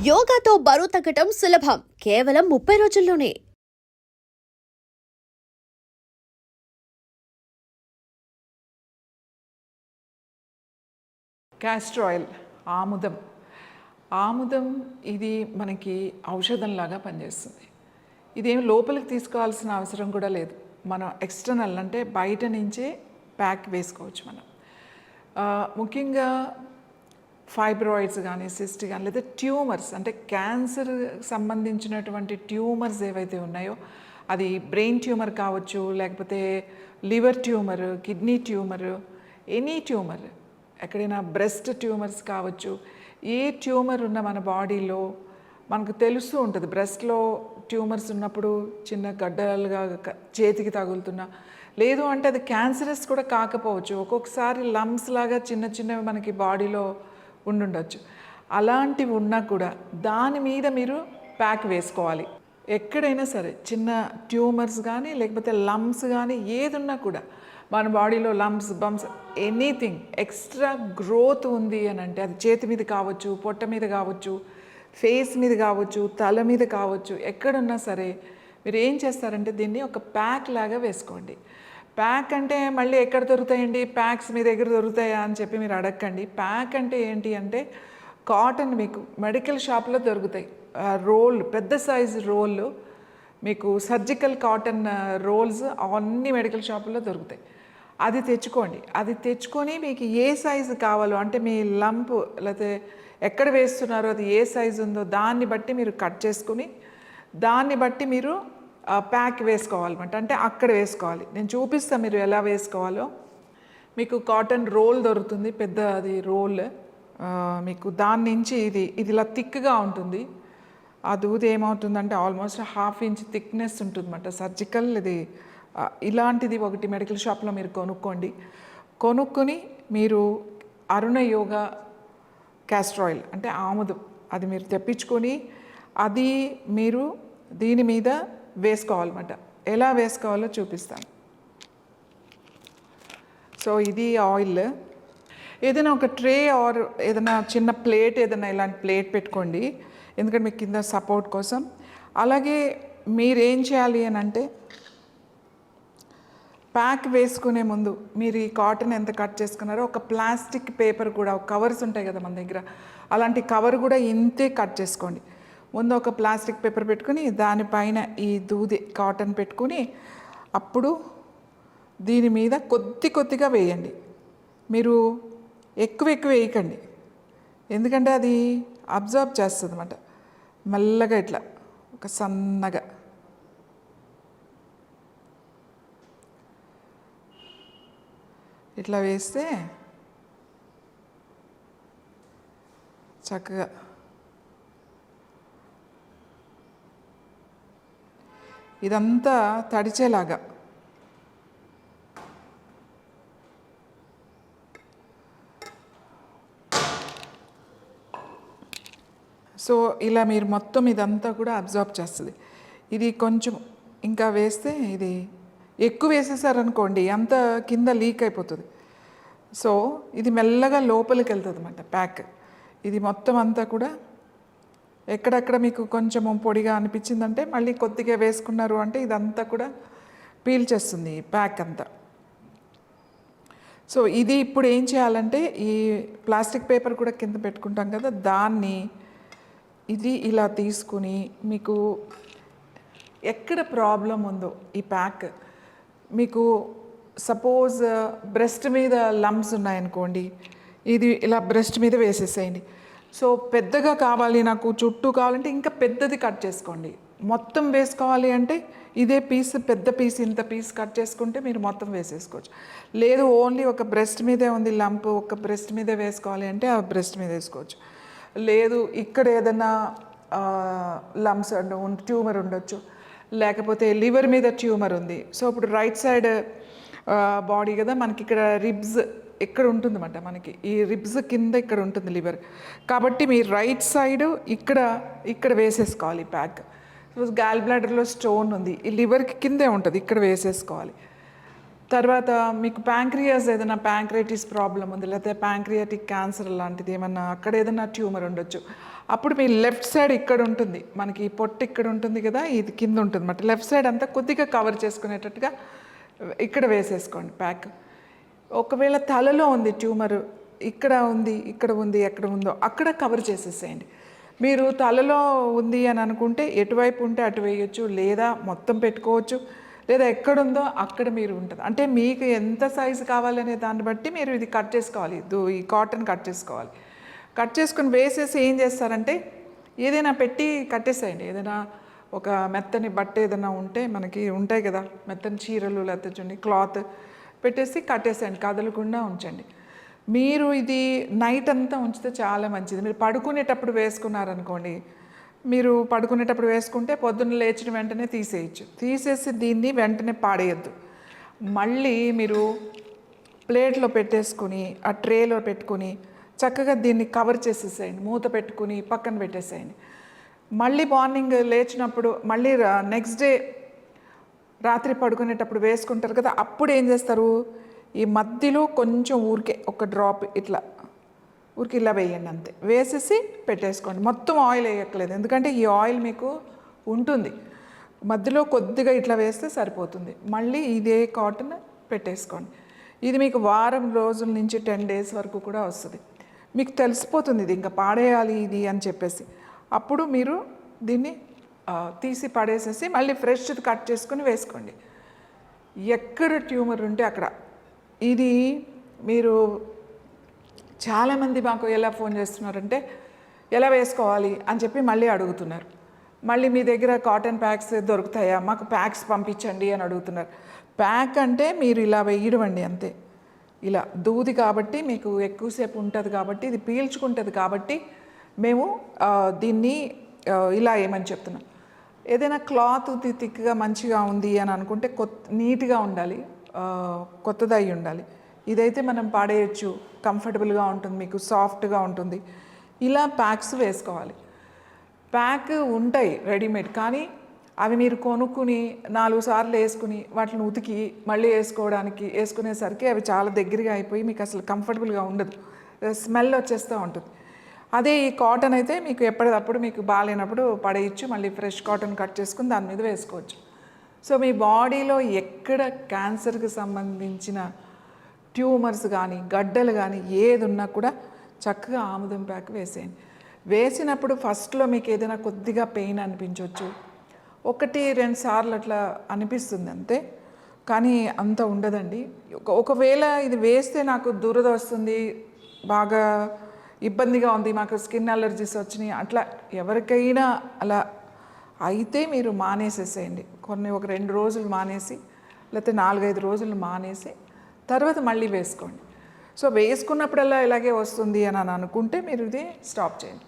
యోగాతో బరువు తగ్గటం సులభం కేవలం 30 రోజుల్లోనే. క్యాస్టర్ ఆయిల్, ఆముదం ఇది మనకి ఔషధంలాగా పనిచేస్తుంది. ఇదేం లోపలికి తీసుకోవాల్సిన అవసరం కూడా లేదు. మనం ఎక్స్టర్నల్ అంటే బయట నుంచే ప్యాక్ వేసుకోవచ్చు. మనం ముఖ్యంగా ఫైబ్రాయిడ్స్ కానీ, సిస్ట్ కానీ, లేదా ట్యూమర్స్ అంటే క్యాన్సర్ సంబంధించినటువంటి ట్యూమర్స్ ఏవైతే ఉన్నాయో, అది బ్రెయిన్ ట్యూమర్ కావచ్చు, లేకపోతే liver tumour, kidney tumour, any tumour, ఎక్కడైనా బ్రెస్ట్ ట్యూమర్స్ కావచ్చు. ఏ ట్యూమర్ ఉన్న మన బాడీలో మనకు తెలుస్తూ ఉంటుంది. బ్రెస్ట్లో ట్యూమర్స్ ఉన్నప్పుడు చిన్న గడ్డలుగా చేతికి తగులుతున్నా, లేదు అంటే అది క్యాన్సరస్ కూడా కాకపోవచ్చు. ఒక్కొక్కసారి లంప్స్ లాగా చిన్న చిన్నవి మనకి బాడీలో ఉండుండొచ్చు. అలాంటివి ఉన్నా కూడా దాని మీద మీరు ప్యాక్ వేసుకోవాలి. ఎక్కడైనా సరే చిన్న ట్యూమర్స్ కానీ, లేకపోతే లంప్స్ కానీ, ఏది ఉన్నా కూడా మన బాడీలో lumps, bumps, anything extra growth ఉంది అని అంటే, అది చేతి మీద కావచ్చు, పొట్ట మీద కావచ్చు, ఫేస్ మీద కావచ్చు, తల మీద కావచ్చు, ఎక్కడున్నా సరే మీరు ఏం చేస్తారంటే దీన్ని ఒక ప్యాక్ లాగా వేసుకోండి. ప్యాక్ అంటే మళ్ళీ ఎక్కడ దొరుకుతాయండి, ప్యాక్స్ మీ దగ్గర దొరుకుతాయా అని చెప్పి మీరు అడగండి. ప్యాక్ అంటే ఏంటి అంటే కాటన్ మీకు మెడికల్ షాప్లో దొరుకుతాయి. రోల్, పెద్ద సైజు రోల్, మీకు సర్జికల్ కాటన్ రోల్స్ అన్ని మెడికల్ షాపుల్లో దొరుకుతాయి. అది తెచ్చుకోండి. అది తెచ్చుకొని మీకు ఏ సైజు కావాలో, అంటే మీ లంప్ లేకపోతే ఎక్కడ వేస్తున్నారో అది ఏ సైజు ఉందో దాన్ని బట్టి మీరు కట్ చేసుకుని దాన్ని బట్టి మీరు ప్యాక్ వేసుకోవాలన్నమాట. అంటే అక్కడ వేసుకోవాలి. నేను చూపిస్తాను మీరు ఎలా వేసుకోవాలో. మీకు కాటన్ రోల్ దొరుకుతుంది, పెద్ద అది రోల్. మీకు దాని నుంచి ఇది ఇలా థిక్గా ఉంటుంది. ఆ దూది ఏమవుతుందంటే ఆల్మోస్ట్ 1/2 ఇంచ్ థిక్నెస్ ఉంటుందన్నమాట. సర్జికల్ ఇది ఇలాంటిది ఒకటి మెడికల్ షాప్లో మీరు కొనుక్కొని మీరు అరుణ యోగా క్యాస్టర్ ఆయిల్ అంటే ఆముదం అది మీరు తెప్పించుకొని అది మీరు దీని మీద వేసుకోవాలన్నమాట. ఎలా వేసుకోవాలో చూపిస్తాను. సో ఇది ఆయిల్. ఏదైనా ఒక ట్రే ఆర్ ఏదైనా చిన్న ప్లేట్, ఏదైనా ఇలాంటి ప్లేట్ పెట్టుకోండి, ఎందుకంటే మీకు కింద సపోర్ట్ కోసం. అలాగే మీరేం చేయాలి అని అంటే ప్యాక్ వేసుకునే ముందు మీరు ఈ కాటన్ ఎంత కట్ చేసుకున్నారో ఒక ప్లాస్టిక్ పేపర్ కూడా, కవర్స్ ఉంటాయి కదా మన దగ్గర, అలాంటి కవర్ కూడా ఇంతే కట్ చేసుకోండి. ముందు ఒక ప్లాస్టిక్ పేపర్ పెట్టుకుని దానిపైన ఈ దూది కాటన్ పెట్టుకుని అప్పుడు దీని మీద కొద్దిగా వేయండి. మీరు ఎక్కువ వేయకండి, ఎందుకంటే అది అబ్జర్వ్ చేస్తుంది అన్నమాట. మెల్లగా ఇట్లా ఒక సన్నగా ఇట్లా వేస్తే చక్కగా ఇదంతా తడిచేలాగా. సో ఇలా మీరు మొత్తం ఇదంతా కూడా అబ్జర్వ్ చేస్తుంది. ఇది కొంచెం ఇంకా వేస్తే, ఇది ఎక్కువ వేసేసారనుకోండి అంత కింద లీక్ అయిపోతుంది. సో ఇది మెల్లగా లోపలికి వెళ్తుంది అన్నమాట ప్యాక్. ఇది మొత్తం అంతా కూడా ఎక్కడెక్కడ మీకు కొంచెం పొడిగా అనిపించిందంటే మళ్ళీ కొద్దిగా వేసుకున్నారు అంటే ఇదంతా కూడా పీల్చేస్తుంది ఈ ప్యాక్ అంతా. సో ఇది ఇప్పుడు ఏం చేయాలంటే ఈ ప్లాస్టిక్ పేపర్ కూడా కింద పెట్టుకుంటాం కదా, దాన్ని ఇది ఇలా తీసుకుని మీకు ఎక్కడ ప్రాబ్లం ఉందో ఈ ప్యాక్, మీకు సపోజ్ బ్రెస్ట్ మీద లంప్స్ ఉన్నాయనుకోండి, ఇది ఇలా బ్రెస్ట్ మీద వేసేసేయండి. సో పెద్దగా కావాలి నాకు, చుట్టూ కావాలంటే ఇంకా పెద్దది కట్ చేసుకోండి. మొత్తం వేసుకోవాలి అంటే ఇదే పీస్, పెద్ద పీస్, ఇంత పీస్ కట్ చేసుకుంటే మీరు మొత్తం వేసేసుకోవచ్చు. లేదు ఓన్లీ ఒక బ్రెస్ట్ మీదే ఉంది లంప్, ఒక బ్రెస్ట్ మీదే వేసుకోవాలి అంటే ఆ బ్రెస్ట్ మీద వేసుకోవచ్చు. లేదు ఇక్కడ ఏదైనా లంప్స్ ట్యూమర్ ఉండొచ్చు, లేకపోతే లివర్ మీద ట్యూమర్ ఉంది. సో ఇప్పుడు రైట్ సైడ్ బాడీ కదా మనకి, ఇక్కడ రిబ్స్ ఇక్కడ ఉంటుందన్నమాట. మనకి ఈ రిబ్స్ కింద ఇక్కడ ఉంటుంది లివర్, కాబట్టి మీరు రైట్ సైడ్ ఇక్కడ వేసేసుకోవాలి ప్యాక్. సపోజ్ గాల్ బ్లాడర్లో స్టోన్ ఉంది, ఈ లివర్కి కిందే ఉంటుంది, ఇక్కడ వేసేసుకోవాలి. తర్వాత మీకు ప్యాంక్రియాస్, ఏదైనా ప్యాంక్రైటిస్ ప్రాబ్లం ఉంది, లేకపోతే ప్యాంక్రియాటిక్ క్యాన్సర్ లాంటిది ఏమన్నా అక్కడ ఏదైనా ట్యూమర్ ఉండొచ్చు, అప్పుడు మీ లెఫ్ట్ సైడ్ ఇక్కడ ఉంటుంది, మనకి ఈ పొట్టు ఇక్కడ ఉంటుంది కదా, ఇది కింద ఉంటుంది అన్నమాట. లెఫ్ట్ సైడ్ అంతా కొద్దిగా కవర్ చేసుకునేటట్టుగా ఇక్కడ వేసేసుకోండి ప్యాక్. ఒకవేళ తలలో ఉంది ట్యూమర్, ఇక్కడ ఉంది, ఇక్కడ ఉంది, ఎక్కడ ఉందో అక్కడ కవర్ చేసేసేయండి. మీరు తలలో ఉంది అని అనుకుంటే ఎటువైపు ఉంటే అటు వేయచ్చు, లేదా మొత్తం పెట్టుకోవచ్చు, లేదా ఎక్కడుందో అక్కడ మీరు ఉంటుంది. అంటే మీకు ఎంత సైజు కావాలనే దాన్ని బట్టి మీరు ఇది కట్ చేసుకోవాలి. ఈ కాటన్ కట్ చేసుకోవాలి. కట్ చేసుకుని వేసేసి ఏం చేస్తారంటే ఏదైనా పెట్టి కట్టేసేయండి. ఏదైనా ఒక మెత్తని బట్ట ఏదైనా ఉంటే మనకి ఉంటాయి కదా, మెత్తని చీరలు లేకపోతే చూడండి క్లాత్ పెట్టేసి కట్టేసేయండి, కదలకుండా ఉంచండి. మీరు ఇది నైట్ అంతా ఉంచితే చాలా మంచిది. మీరు పడుకునేటప్పుడు వేసుకున్నారనుకోండి, మీరు పడుకునేటప్పుడు వేసుకుంటే పొద్దున్న లేచిన వెంటనే తీసేయచ్చు. తీసేసి దీన్ని వెంటనే పాడేయద్దు. మళ్ళీ మీరు ప్లేట్లో పెట్టేసుకుని ఆ ట్రేలో పెట్టుకుని చక్కగా దీన్ని కవర్ చేసేసేయండి, మూత పెట్టుకుని పక్కన పెట్టేసేయండి. మళ్ళీ మార్నింగ్ లేచినప్పుడు మళ్ళీ నెక్స్ట్ డే రాత్రి పడుకునేటప్పుడు వేసుకుంటారు కదా, అప్పుడు ఏం చేస్తారు, ఈ మధ్యలో కొంచెం ఊరికే ఒక డ్రాప్ ఇట్లా ఊరికి ఇలా వేయండి అంతే. వేసేసి పెట్టేసుకోండి. మొత్తం ఆయిల్ వేయక్కలేదు, ఎందుకంటే ఈ ఆయిల్ మీకు ఉంటుంది. మధ్యలో కొద్దిగా ఇట్లా వేస్తే సరిపోతుంది. మళ్ళీ ఇదే కాటన్ పెట్టేసుకోండి. ఇది మీకు వారం రోజుల నుంచి 10 days వరకు కూడా వస్తుంది. మీకు తెలిసిపోతుంది ఇది ఇంకా పాడేయాలి ఇది అని చెప్పేసి. అప్పుడు మీరు దీన్ని తీసి పడేసేసి మళ్ళీ ఫ్రెష్ కట్ చేసుకుని వేసుకోండి. ఎక్కడ ట్యూమర్ ఉంటే అక్కడ. ఇది మీరు చాలామంది మాకు ఎలా ఫోన్ చేస్తున్నారంటే ఎలా వేసుకోవాలి అని చెప్పి మళ్ళీ అడుగుతున్నారు. మళ్ళీ మీ దగ్గర కాటన్ ప్యాక్స్ దొరుకుతాయా, మాకు ప్యాక్స్ పంపించండి అని అడుగుతున్నారు. ప్యాక్ అంటే మీరు ఇలా వేయడం అండి అంతే. ఇలా దూది కాబట్టి మీకు ఎక్కువసేపు ఉంటుంది కాబట్టి, ఇది పీల్చుకుంటుంది కాబట్టి మేము దీన్ని ఇలా ఏమని చెప్తున్నాం. ఏదైనా క్లాత్ థిక్గా మంచిగా ఉంది అని అనుకుంటే నీట్గా ఉండాలి, కొత్తది అయి ఉండాలి. ఇదైతే మనం పాడేయచ్చు, కంఫర్టబుల్గా ఉంటుంది, మీకు సాఫ్ట్గా ఉంటుంది. ఇలా ప్యాక్స్ వేసుకోవాలి. ప్యాక్ ఉంటాయి రెడీమేడ్, కానీ అవి మీరు కొనుక్కుని 4 సార్లు వేసుకుని వాటిని ఉతికి మళ్ళీ వేసుకునేసరికి అవి చాలా దగ్గరగా అయిపోయి మీకు అసలు కంఫర్టబుల్గా ఉండదు, స్మెల్ వచ్చేస్తూ ఉంటుంది. అదే ఈ కాటన్ అయితే మీకు ఎప్పటికప్పుడు మీకు బాగాలేనప్పుడు పడేయచ్చు, మళ్ళీ ఫ్రెష్ కాటన్ కట్ చేసుకుని దాని మీద వేసుకోవచ్చు. సో మీ బాడీలో ఎక్కడ క్యాన్సర్కి సంబంధించిన ట్యూమర్స్ కానీ గడ్డలు కానీ ఏది ఉన్నా కూడా చక్కగా ఆముదం ప్యాక్ వేసేయండి. వేసినప్పుడు ఫస్ట్లో మీకు ఏదైనా కొద్దిగా పెయిన్ అనిపించవచ్చు, 1-2 సార్లు అట్లా అనిపిస్తుంది అంతే, కానీ అంత ఉండదండి. ఒకవేళ ఇది వేస్తే నాకు దురద వస్తుంది, బాగా ఇబ్బందిగా ఉంది, మాకు స్కిన్ అలర్జీస్ వచ్చినాయి, అట్లా ఎవరికైనా అలా అయితే మీరు మానేసేసేయండి. ఒక 2 రోజులు మానేసి లేకపోతే 4-5 రోజులు మానేసి తర్వాత మళ్ళీ వేసుకోండి. సో వేసుకున్నప్పుడల్లా ఇలాగే వస్తుంది అని అనుకుంటే మీరు ఇది స్టాప్ చేయండి.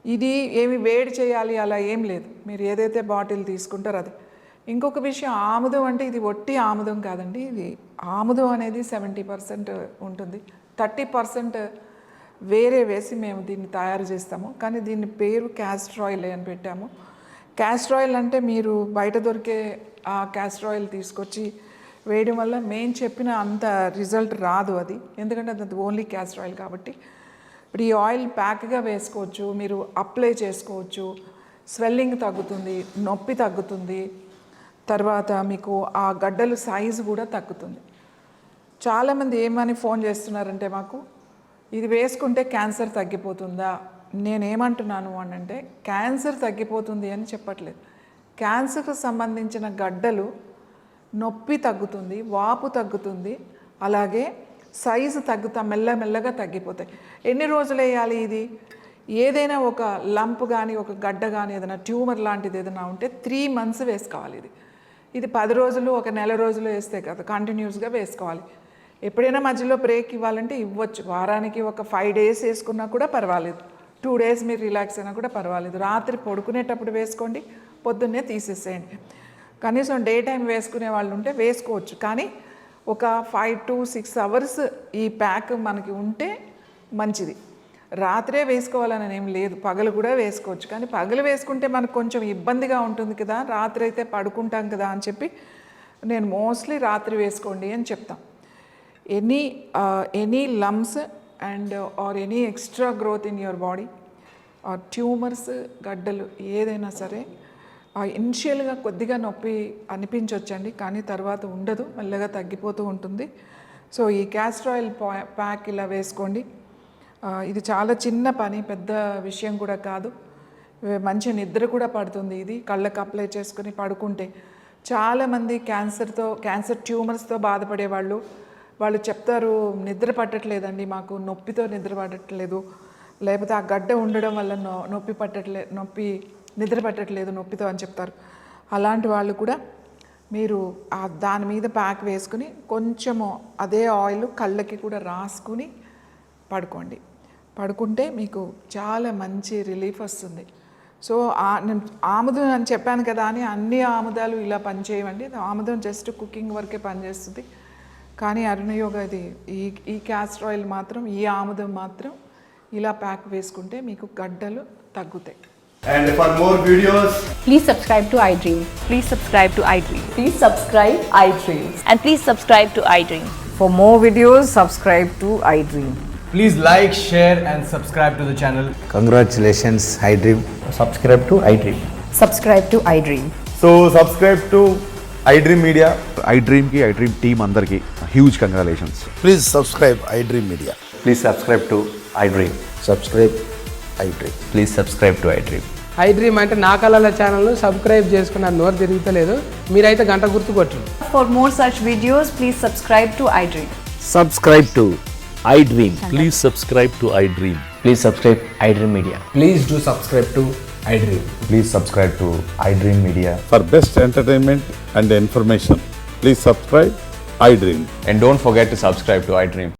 ఇది ఏమి వేడి చేయాలి అలా ఏం లేదు, మీరు ఏదైతే బాటిల్ తీసుకుంటారో అది. ఇంకొక విషయం, ఆముదం అంటే ఇది ఒట్టి ఆముదం కాదండి. ఇది ఆముదం అనేది 70% ఉంటుంది, 30% వేరే వేసి మేము దీన్ని తయారు చేస్తాము. కానీ దీని పేరు క్యాస్టర్ ఆయిల్ అని పెట్టాము. క్యాస్టర్ ఆయిల్ అంటే మీరు బయట దొరికే ఆ క్యాస్టర్ ఆయిల్ తీసుకొచ్చి వేయడం వల్ల మేము చెప్పిన అంత రిజల్ట్ రాదు అది, ఎందుకంటే అది ఓన్లీ క్యాస్టర్ ఆయిల్ కాబట్టి. ఇప్పుడు ఈ ఆయిల్ ప్యాక్గా వేసుకోవచ్చు, మీరు అప్లై చేసుకోవచ్చు, స్వెల్లింగ్ తగ్గుతుంది, నొప్పి తగ్గుతుంది, తర్వాత మీకు ఆ గడ్డలు సైజు కూడా తగ్గుతుంది. చాలామంది ఏమని ఫోన్ చేస్తున్నారంటే మాకు ఇది వేసుకుంటే క్యాన్సర్ తగ్గిపోతుందా. నేనేమంటున్నాను అని అంటే క్యాన్సర్ తగ్గిపోతుంది అని చెప్పట్లేదు. క్యాన్సర్కి సంబంధించిన గడ్డలు నొప్పి తగ్గుతుంది, వాపు తగ్గుతుంది, అలాగే సైజు మెల్లమెల్లగా తగ్గిపోతాయి. ఎన్ని రోజులు వేయాలి ఇది? ఏదైనా ఒక లంప్ కానీ ఒక గడ్డ కానీ ఏదైనా ట్యూమర్ లాంటిది ఏదైనా ఉంటే 3 months వేసుకోవాలి. ఇది 10 రోజులు 1 నెల రోజులు వేస్తే కదా, కంటిన్యూస్గా వేసుకోవాలి. ఎప్పుడైనా మధ్యలో బ్రేక్ ఇవ్వాలంటే ఇవ్వచ్చు. వారానికి ఒక 5 days వేసుకున్నా కూడా పర్వాలేదు, 2 days మీరు రిలాక్స్ అయినా కూడా పర్వాలేదు. రాత్రి పడుకునేటప్పుడు వేసుకోండి, పొద్దున్నే తీసేసేయండి. కనీసం డే టైం వేసుకునే వాళ్ళు ఉంటే వేసుకోవచ్చు, కానీ ఒక 5 to 6 hours ఈ ప్యాక్ మనకి ఉంటే మంచిది. రాత్రే వేసుకోవాలని ఏం లేదు, పగలు కూడా వేసుకోవచ్చు. కానీ పగలు వేసుకుంటే మనకు కొంచెం ఇబ్బందిగా ఉంటుంది కదా, రాత్రి అయితే పడుకుంటాం కదా అని చెప్పి నేను మోస్ట్లీ రాత్రి వేసుకోండి అని చెప్తాం. Any lumps and or any extra growth in your body, tumours, గడ్డలు ఏదైనా సరే ఇనిషియల్గా కొద్దిగా నొప్పి అనిపించవచ్చండి, కానీ తర్వాత ఉండదు, మెల్లగా తగ్గిపోతూ ఉంటుంది. సో ఈ క్యాస్టర్ ఆయిల్ ప్యాక్ ఇలా వేసుకోండి. ఇది చాలా చిన్న పని, పెద్ద విషయం కూడా కాదు. మంచి నిద్ర కూడా పడుతుంది. ఇది కళ్ళకు అప్లై చేసుకుని పడుకుంటే చాలామంది క్యాన్సర్ ట్యూమర్స్తో బాధపడేవాళ్ళు వాళ్ళు చెప్తారు, నిద్ర పట్టట్లేదండి, మాకు నొప్పితో నిద్ర పట్టట్లేదు, లేకపోతే ఆ గడ్డ ఉండడం వల్ల నిద్ర పట్టట్లేదు నొప్పితో అని చెప్తారు. అలాంటి వాళ్ళు కూడా మీరు దాని మీద ప్యాక్ వేసుకుని కొంచెము అదే ఆయిల్ కళ్ళకి కూడా రాసుకుని పడుకుంటే మీకు చాలా మంచి రిలీఫ్ వస్తుంది. సో నేను ఆముదం అని చెప్పాను కదా అని అన్ని ఆముదాలు ఇలా పనిచేయవండి. ఆముదం జస్ట్ కుకింగ్ వరకే పనిచేస్తుంది. కానీ అరుణయోగ ఇది ఈ క్యాస్టర్ ఆయిల్ మాత్రం, ఈ ఆముదం మాత్రం ఇలా ప్యాక్ వేసుకుంటే మీకు గడ్డలు తగ్గుతాయి. And for more videos, Please subscribe to iDream. Please subscribe to iDream. Please subscribe iDream. And please subscribe to iDream. For more videos, subscribe to iDream. please like, share and subscribe to the channel. Congratulations, iDream. subscribe to iDream. Subscribe to iDream. So subscribe to iDream Media. iDream team అందరికి huge congratulations. Please subscribe iDream Media. Please subscribe to iDream. Subscribe iDream. Please subscribe to iDream. iDream అంటే నా కళల ఛానల్ను subscribe చేసుకున్న నోరు తిరుగుతలేదు, మీరైతే గంట గుర్తు కొట్టండి. For more such videos, please subscribe to iDream. Subscribe to iDream. Please subscribe to iDream. Please subscribe iDream Media. Please do subscribe to iDream. Please subscribe to iDream Media. For best entertainment and information, please subscribe iDream. And don't forget to subscribe to iDream.